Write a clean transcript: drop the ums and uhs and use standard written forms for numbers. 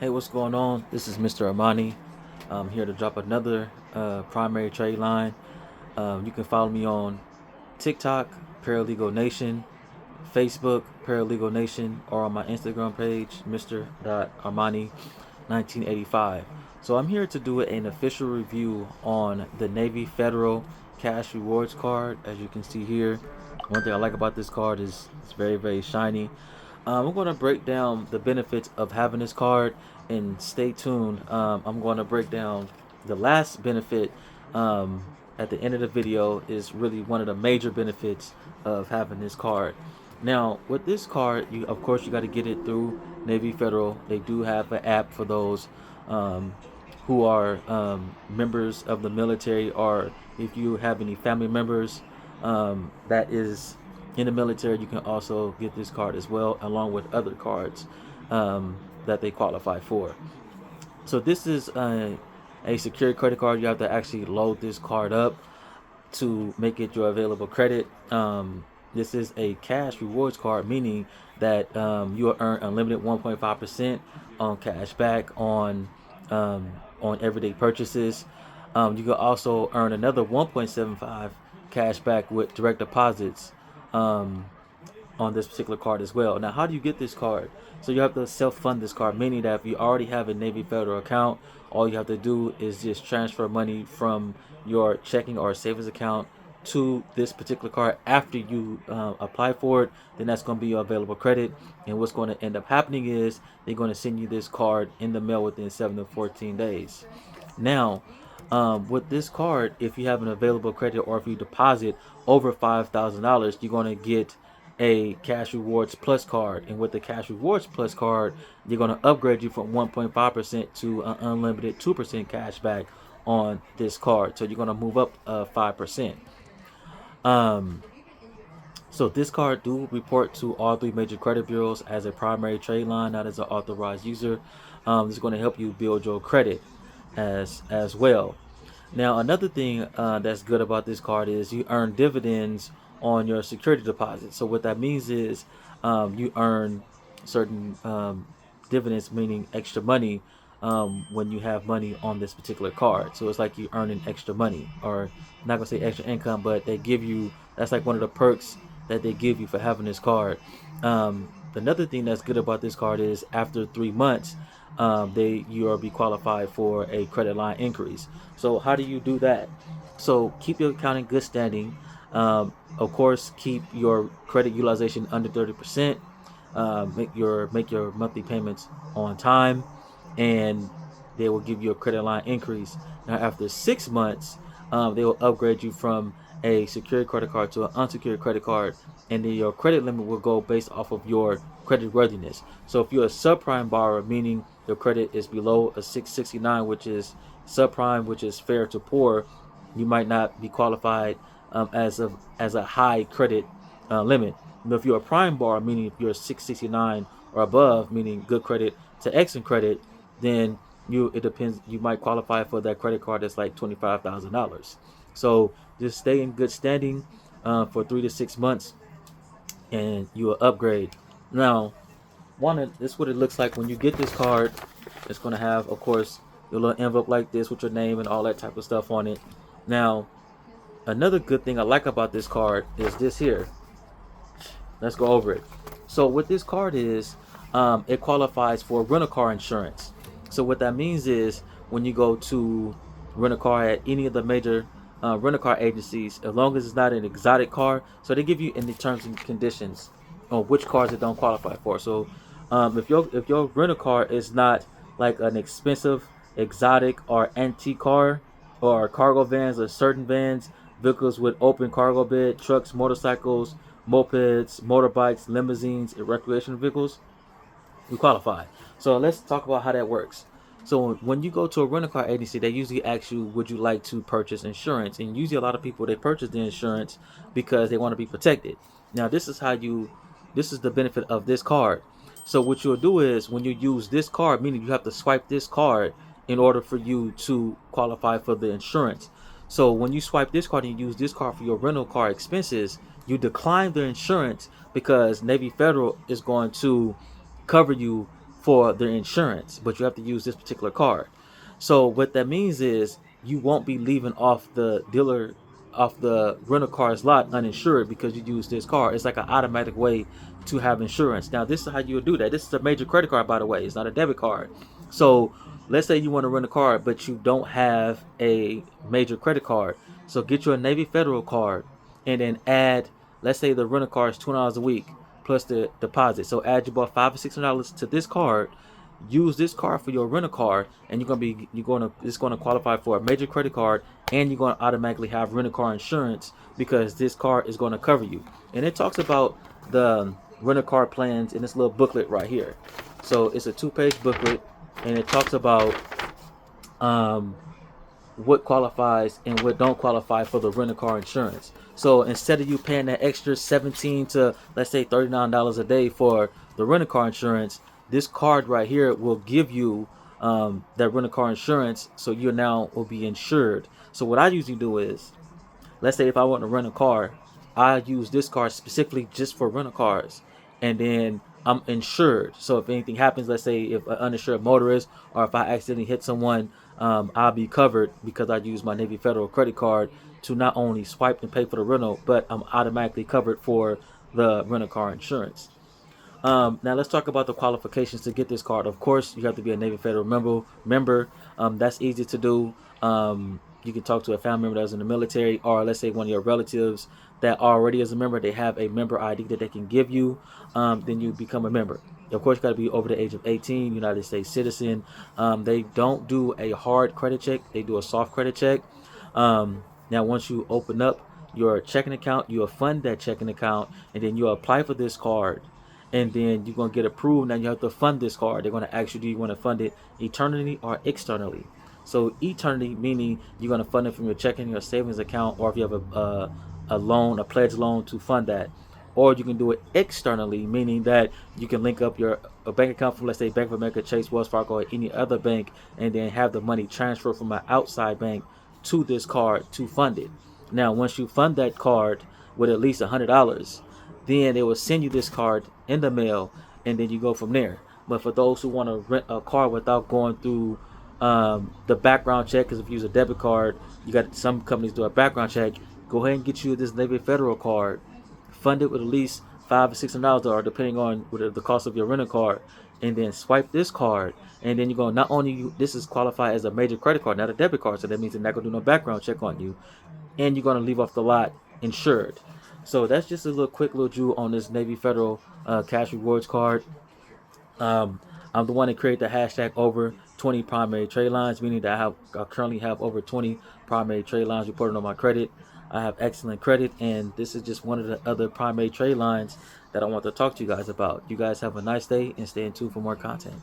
Hey, what's going on? This is Mr. Armani. I'm here to drop another primary trade line. You can follow me on TikTok, Paralegal Nation, Facebook, Paralegal Nation, or on my Instagram page, Mr. Armani 1985. So I'm here to do an official review on the Navy Federal Cash Rewards card. As you can see here, one thing I like about this card is it's very, very shiny. I'm going to break down the benefits of having this card, and stay tuned. I'm going to break down the last benefit at the end of the video. Is really one of the major benefits of having this card. Now, with this card, you of course you got to get it through Navy Federal. They do have an app for those um, who are members of the military, or if you have any family members that is in the military, you can also get this card as well, along with other cards that they qualify for. So this is a secure credit card. You have to actually load this card up to make it your available credit. This is a cash rewards card, meaning that you will earn unlimited 1.5% on cash back on everyday purchases. You can also earn another 1.75 cash back with direct deposits um, on this particular card as well. Now, how do you get this card? So you have to self-fund this card, meaning that if you already have a Navy Federal account, all you have to do is just transfer money from your checking or savings account to this particular card after you apply for it. Then that's going to be your available credit. And what's going to end up happening is they're going to send you this card in the mail within 7 to 14 days. Now, with this card, if you have an available credit or if you deposit over $5,000, you're going to get a Cash Rewards Plus card. And with the Cash Rewards Plus card, they're going to upgrade you from 1.5% to an unlimited 2% cash back on this card. So you're going to move up 5%. Um, so this card do report to all three major credit bureaus as a primary trade line, not as an authorized user. This is going to help you build your credit as well. Now, another thing that's good about this card is you earn dividends on your security deposit. So what that means is you earn certain dividends, meaning extra money when you have money on this particular card. So it's like you earning extra money, or I'm not gonna say extra income, but they give you, that's like one of the perks that they give you for having this card. Another thing that's good about this card is after 3 months, they you will be qualified for a credit line increase. So how do you do that? So keep your account in good standing. Of course, keep your credit utilization under 30%. Make your monthly payments on time, and they will give you a credit line increase. Now, after 6 months, they will upgrade you from a secured credit card to an unsecured credit card, and then your credit limit will go based off of your credit worthiness. So if you're a subprime borrower, meaning your credit is below a 669, which is subprime, which is fair to poor, you might not be qualified as a high credit limit. But if you're a prime borrower, meaning if you're 669 or above, meaning good credit to excellent credit, then it depends. You might qualify for that credit card that's like $25,000. So just stay in good standing for 3 to 6 months, and you will upgrade. Now, this is what it looks like when you get this card. It's going to have, of course, your little envelope like this with your name and all that type of stuff on it. Now, another good thing I like about this card is this here. Let's go over it. So what this card is, it qualifies for rental car insurance. So what that means is when you go to rent a car at any of the major rental car agencies, as long as it's not an exotic car, so they give you in the terms and conditions on which cars it don't qualify for. So if your rental car is not like an expensive, exotic, or antique car, or cargo vans, or certain vans, vehicles with open cargo bed, trucks, motorcycles, mopeds, motorbikes, limousines, and recreational vehicles, you qualify. So let's talk about how that works. So when you go to a rental car agency, they usually ask you, would you like to purchase insurance? And usually a lot of people, they purchase the insurance because they want to be protected. Now, this is the benefit of this card. So what you'll do is when you use this card, meaning you have to swipe this card in order for you to qualify for the insurance. So when you swipe this card and you use this card for your rental car expenses, you decline the insurance because Navy Federal is going to cover you for their insurance, but you have to use this particular card. So what that means is you won't be leaving off the rental car's lot uninsured because you use this card. It's like an automatic way to have insurance. Now this is how you would do that. This is a major credit card, by the way. It's not a debit card. So let's say you want to rent a car, but you don't have a major credit card. So get you a Navy Federal card and then add, let's say the rental car is $20 a week plus the deposit. So add you about $500 or $600 to this card. Use this card for your rental car, and it's gonna qualify for a major credit card, and you're gonna automatically have rental car insurance because this card is gonna cover you. And it talks about the rental car plans in this little booklet right here. So it's a 2-page booklet, and it talks about um, what qualifies and what don't qualify for the rental car insurance. So instead of you paying that extra $17 to, let's say, $39 a day for the rental car insurance, this card right here will give you that rental car insurance, so you now will be insured. So what I usually do is, let's say if I want to rent a car, I use this card specifically just for rental cars, and then I'm insured. So if anything happens, let's say if an uninsured motorist or if I accidentally hit someone, I'll be covered because I use my Navy Federal credit card to not only swipe and pay for the rental, but I'm automatically covered for the rental car insurance. Now let's talk about the qualifications to get this card. Of course, you have to be a Navy Federal member. That's easy to do. You can talk to a family member that's in the military, or let's say one of your relatives that already is a member. They have a member ID that they can give you. Then you become a member. Of course, you got to be over the age of 18, United States citizen. They don't do a hard credit check. They do a soft credit check. Now, once you open up your checking account, you'll fund that checking account, and then you apply for this card, and then you're going to get approved. Now you have to fund this card. They're going to ask you, do you want to fund it internally or externally? So eternally meaning you're going to fund it from your checking or savings account, or if you have a loan, a pledge loan to fund that. Or you can do it externally, meaning that you can link up your a bank account from, let's say, Bank of America, Chase, Wells Fargo, or any other bank, and then have the money transferred from an outside bank to this card to fund it. Now, once you fund that card with at least $100, then they will send you this card in the mail, and then you go from there. But for those who want to rent a car without going through the background check, because if you use a debit card, you got some companies do a background check. Go ahead and get you this Navy Federal card, fund it with at least $500 or $600, depending on the cost of your rental card, and then swipe this card, and then you're going, not only this is qualified as a major credit card, not a debit card, so that means they're not going to do no background check on you, and you're going to leave off the lot insured. So that's just a little quick little jewel on this Navy Federal Cash Rewards card. I'm the one that created the hashtag over 20 primary trade lines, meaning that I currently have over 20 primary trade lines reported on my credit. I have excellent credit, and this is just one of the other primary trade lines that I want to talk to you guys about. You guys have a nice day, and stay tuned for more content.